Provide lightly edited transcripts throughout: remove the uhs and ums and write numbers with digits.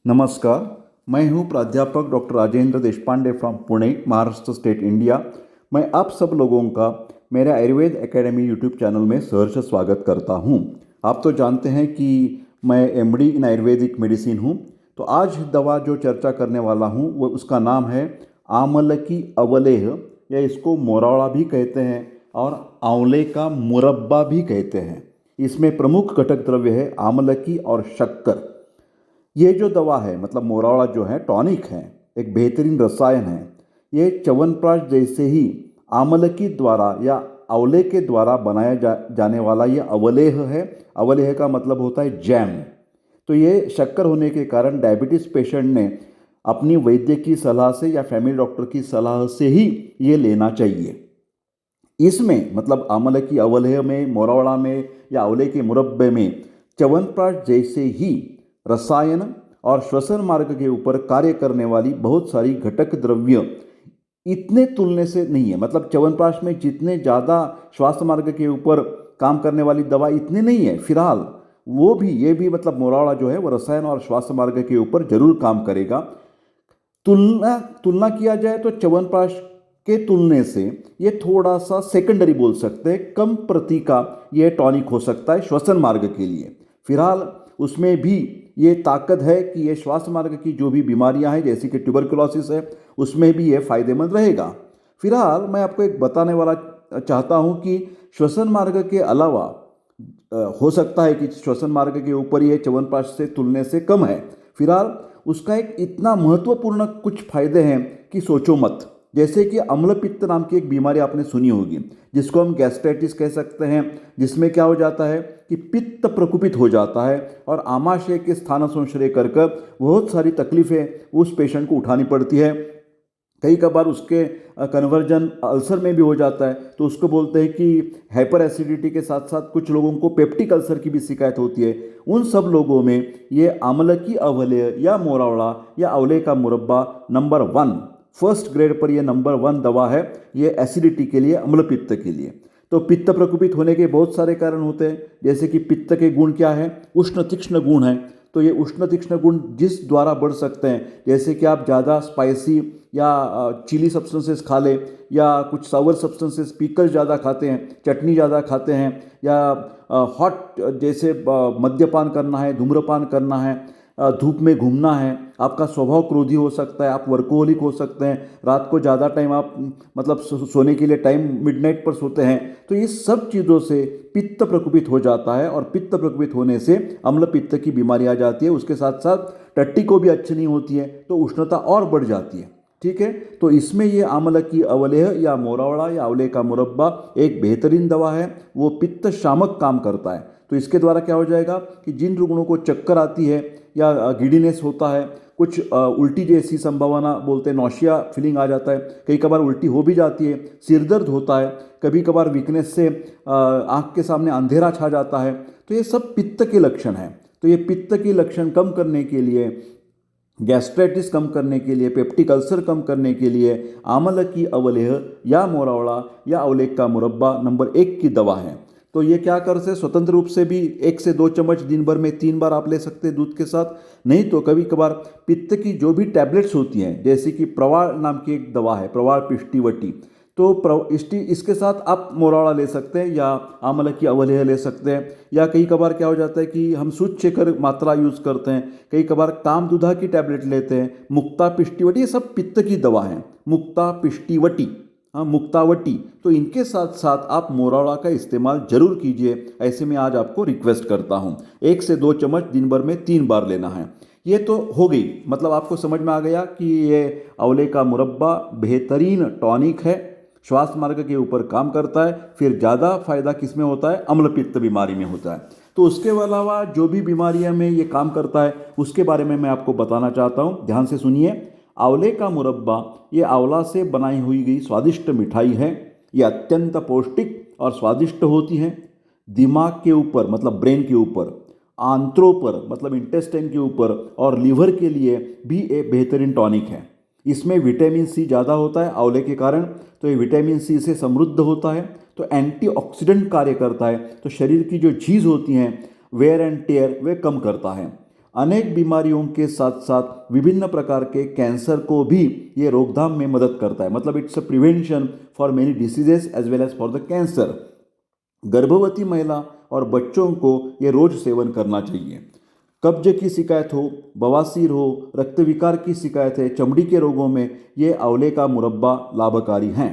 नमस्कार, मैं हूं प्राध्यापक doctor Rajendra Deshpande from Pune, Maharashtra state, India. मैं आप सब लोगों का मेरे आयुर्वेद एकेडमी यूट्यूब चैनल में सहर्ष स्वागत करता हूं। आप तो जानते हैं कि मैं एमडी इन आयुर्वेदिक मेडिसिन हूं। तो आज दवा जो चर्चा करने वाला हूं वो उसका नाम है आमलकी अवलेह, या इसको मोरावड़ा भी कहते हैं और आंवले का मुरब्बा भी कहते हैं। इसमें प्रमुख घटक द्रव्य है आमलकी और शक्कर। ये जो दवा है, मतलब मोरावड़ा जो है, टॉनिक है, एक बेहतरीन रसायन है। ये च्यवनप्राश जैसे ही आमलकी द्वारा या आंवले के द्वारा बनाया जाने वाला ये अवलेह है। अवलेह का मतलब होता है जैम। तो ये शक्कर होने के कारण डायबिटीज़ पेशेंट ने अपनी वैद्य की सलाह से या फैमिली डॉक्टर की सलाह से ही ये लेना चाहिए। इसमें मतलब आमलकी अवलेह में, मोरावड़ा में या आंवले के मुरब्बे में च्यवनप्राश जैसे ही रसायन और श्वसन मार्ग के ऊपर कार्य करने वाली बहुत सारी घटक द्रव्य इतने तुलने से नहीं है। मतलब च्यवनप्राश में जितने ज़्यादा श्वास मार्ग के ऊपर काम करने वाली दवा इतनी नहीं है फिलहाल, ये भी मतलब मोरावड़ा जो है वो रसायन और श्वास मार्ग के ऊपर जरूर काम करेगा। तुलना किया जाए तो च्यवनप्राश के तुलने से ये थोड़ा सा सेकेंडरी बोल सकते हैं, कम प्रति का ये टॉनिक हो सकता है श्वसन मार्ग के लिए। फिलहाल उसमें भी ये ताकत है कि ये श्वास मार्ग की जो भी बीमारियां हैं, जैसे कि ट्यूबरकुलोसिस है, उसमें भी ये फायदेमंद रहेगा। फिलहाल मैं आपको एक बताने वाला चाहता हूं कि श्वसन मार्ग के अलावा हो सकता है कि श्वसन मार्ग के ऊपर ये च्यवनप्राश से तुलने से कम है। फिलहाल उसका एक इतना महत्वपूर्ण कुछ फायदे हैं कि सोचो मत। जैसे कि अम्लपित्त नाम की एक बीमारी आपने सुनी होगी, जिसको हम गैस्ट्राइटिस कह सकते हैं, जिसमें क्या हो जाता है कि पित्त प्रकुपित हो जाता है और आमाशय के स्थान संश्रय कर बहुत सारी तकलीफें उस पेशेंट को उठानी पड़ती है। कई कबार उसके कन्वर्जन अल्सर में भी हो जाता है, तो उसको बोलते हैं कि हाइपर एसिडिटी के साथ साथ कुछ लोगों को पेप्टिक अल्सर की भी शिकायत होती है। उन सब लोगों में ये आमलकी अवलेह या मोरावड़ा या आंवले का मुरब्बा नंबर 1 फर्स्ट ग्रेड पर यह नंबर 1 दवा है। ये एसिडिटी के लिए, अम्लपित्त के लिए। तो पित्त प्रकुपित होने के बहुत सारे कारण होते हैं, जैसे कि पित्त के गुण क्या है, उष्ण तीक्ष्ण गुण है। तो ये उष्ण तीक्ष्ण गुण जिस द्वारा बढ़ सकते हैं, जैसे कि आप ज़्यादा स्पाइसी या चिली सब्सटेंसेस खा लें, या कुछ सावर सब्सटेंसेस, पीकल ज़्यादा खाते हैं, चटनी ज़्यादा खाते हैं, या हॉट जैसे मद्यपान करना है, धूम्रपान करना है, धूप में घूमना है, आपका स्वभाव क्रोधी हो सकता है, आप वर्कोहलिक हो सकते हैं, रात को ज़्यादा टाइम आप मतलब सोने के लिए टाइम मिडनाइट पर सोते हैं। तो ये सब चीज़ों से पित्त प्रकुपित हो जाता है और पित्त प्रकुपित होने से अम्ल पित्त की बीमारी आ जाती है। उसके साथ साथ टट्टी को भी अच्छी नहीं होती है, तो उष्णता और बढ़ जाती है। ठीक है, तो इसमें ये आमलकी अवलेह या मोरावड़ा या आंवले का मुरब्बा एक बेहतरीन दवा है। वो पित्त शामक काम करता है। तो इसके द्वारा क्या हो जाएगा कि जिन रुग्णों को चक्कर आती है या गिडीनेस होता है, कुछ उल्टी जैसी संभावना, बोलते हैं नौशिया फीलिंग आ जाता है, कई कबार उल्टी हो भी जाती है, सिर दर्द होता है, कभी कभार वीकनेस से आँख के सामने अंधेरा छा जाता है, तो ये सब पित्त के लक्षण हैं। तो ये पित्त के लक्षण कम करने के लिए, गैस्ट्राइटिस कम करने के लिए, पेप्टिक अल्सर कम करने के लिए आमलकी अवलेह या मोरावड़ा या आंवले का मुरब्बा नंबर 1 की दवा है। तो ये क्या कर से स्वतंत्र रूप से भी 1 से 2 चम्मच दिन भर में 3 बार आप ले सकते हैं दूध के साथ। नहीं तो कभी कभार पित्त की जो भी टैबलेट्स होती हैं, जैसे कि प्रवाल नाम की एक दवा है, प्रवाल पिष्टिवटी, तो इसके साथ आप मोरावड़ा ले सकते हैं या आमलकी अवलेह ले सकते हैं। या कई कबार क्या हो जाता है कि हम सूच चेकर मात्रा यूज़ करते हैं, कई कबार कामदुधा की टैबलेट लेते हैं, मुक्ता पिष्टिवटी, ये सब पित्त की दवा है। मुक्ता पिष्टिवटी, हाँ, मुक्तावटी, तो इनके साथ साथ आप मोरावड़ा का इस्तेमाल जरूर कीजिए। ऐसे में आज आपको रिक्वेस्ट करता हूँ 1 से 2 चम्मच दिन भर में 3 बार लेना है। ये तो हो गई, मतलब आपको समझ में आ गया कि ये आंवले का मुरब्बा बेहतरीन टॉनिक है, श्वास मार्ग के ऊपर काम करता है। फिर ज़्यादा फायदा किस में होता है, अम्लपित्त बीमारी में होता है। तो उसके अलावा जो भी बीमारियां में ये काम करता है उसके बारे में मैं आपको बताना चाहता हूँ, ध्यान से सुनिए। आंवले का मुरब्बा ये आंवला से बनाई हुई गई स्वादिष्ट मिठाई है। ये अत्यंत पौष्टिक और स्वादिष्ट होती है। दिमाग के ऊपर मतलब ब्रेन के ऊपर, आंत्रों पर मतलब इंटेस्टाइन के ऊपर और लीवर के लिए भी एक बेहतरीन टॉनिक है। इसमें विटामिन सी ज़्यादा होता है आंवले के कारण, तो ये विटामिन सी से समृद्ध होता है, तो एंटीऑक्सीडेंट कार्य करता है, तो शरीर की जो झीज होती हैं, वेयर एंड टेयर, वे कम करता है। अनेक बीमारियों के साथ साथ विभिन्न प्रकार के कैंसर को भी ये रोकथाम में मदद करता है। मतलब it's a prevention for many diseases as well as for the cancer. गर्भवती महिला और बच्चों को ये रोज सेवन करना चाहिए। कब्ज की शिकायत हो, बवासीर हो, रक्त विकार की शिकायत है, चमड़ी के रोगों में ये आंवले का मुरब्बा लाभकारी हैं।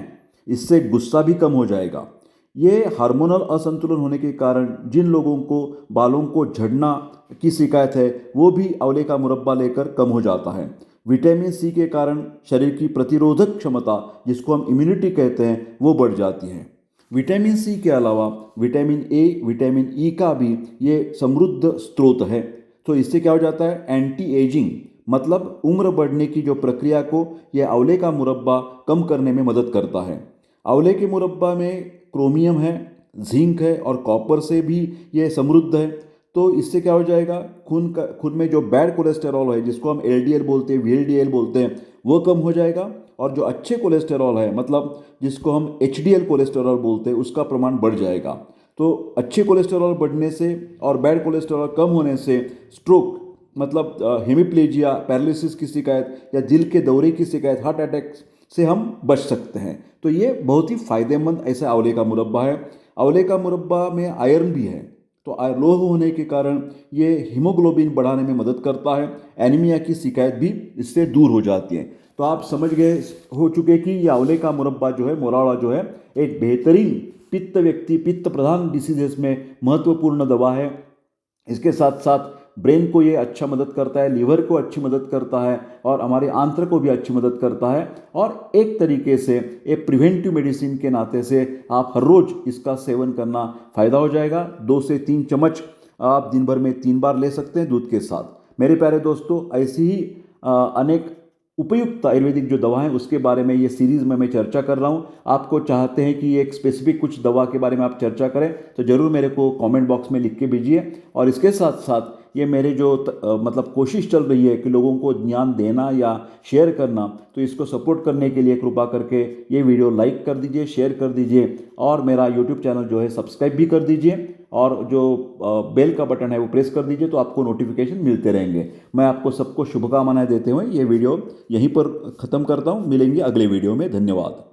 इससे गुस्सा भी कम हो जाएगा। ये हार्मोनल असंतुलन होने के कारण जिन लोगों को बालों को झड़ना की शिकायत है वो भी आंवले का मुरब्बा लेकर कम हो जाता है। विटामिन सी के कारण शरीर की प्रतिरोधक क्षमता, जिसको हम इम्यूनिटी कहते हैं, वो बढ़ जाती है। विटामिन सी के अलावा विटामिन ए, विटामिन ई का भी ये समृद्ध स्रोत है। तो इससे क्या हो जाता है, एंटी एजिंग, मतलब उम्र बढ़ने की जो प्रक्रिया को ये आंवले का मुरब्बा कम करने में मदद करता है। आंवले के मुरब्बा में क्रोमियम है, जिंक है और कॉपर से भी ये समृद्ध है। तो इससे क्या हो जाएगा, खून में जो बैड कोलेस्टेरॉल है, जिसको हम एलडीएल बोलते हैं, वीएलडीएल बोलते हैं, वो कम हो जाएगा। और जो अच्छे कोलेस्टेरॉल है, मतलब जिसको हम एचडीएल कोलेस्टेरॉल बोलते हैं, उसका प्रमाण बढ़ जाएगा। तो अच्छे कोलेस्टेरॉल बढ़ने से और बैड कोलेस्टेरॉल कम होने से स्ट्रोक, मतलब हेमिप्लेजिया, पैरालिसिस की शिकायत या दिल के दौरे की शिकायत, हार्ट अटैक से हम बच सकते हैं। तो ये बहुत ही फायदेमंद ऐसा आंवले का मुरब्बा है। आंवले का मुरब्बा में आयरन भी है, तो लोह होने के कारण ये हीमोग्लोबिन बढ़ाने में मदद करता है। एनीमिया की शिकायत भी इससे दूर हो जाती है। तो आप समझ गए हो चुके कि ये आंवले का मुरब्बा जो है, मोरावड़ा जो है, एक बेहतरीन पित्त प्रधान डिसीजेस में महत्वपूर्ण दवा है। इसके साथ साथ ब्रेन को ये अच्छा मदद करता है, लिवर को अच्छी मदद करता है और हमारे आंत्र को भी अच्छी मदद करता है। और एक तरीके से एक प्रिवेंटिव मेडिसिन के नाते से आप हर रोज़ इसका सेवन करना फ़ायदा हो जाएगा। 2 से 3 चम्मच आप दिन भर में 3 बार ले सकते हैं दूध के साथ। मेरे प्यारे दोस्तों, ऐसी ही अनेक उपयुक्त आयुर्वेदिक जो दवा है उसके बारे में ये सीरीज़ में मैं चर्चा कर रहा हूँ। आपको चाहते हैं कि एक स्पेसिफिक कुछ दवा के बारे में आप चर्चा करें तो ज़रूर मेरे को कमेंट बॉक्स में लिख के भेजिए। और इसके साथ साथ ये मेरे जो मतलब कोशिश चल रही है कि लोगों को ज्ञान देना या शेयर करना, तो इसको सपोर्ट करने के लिए कृपा करके ये वीडियो लाइक कर दीजिए, शेयर कर दीजिए और मेरा यूट्यूब चैनल जो है सब्सक्राइब भी कर दीजिए और जो बेल का बटन है वो प्रेस कर दीजिए, तो आपको नोटिफिकेशन मिलते रहेंगे। मैं आपको सबको शुभकामनाएं देते हुए ये वीडियो यहीं पर ख़त्म करता हूँ। मिलेंगे अगले वीडियो में। धन्यवाद।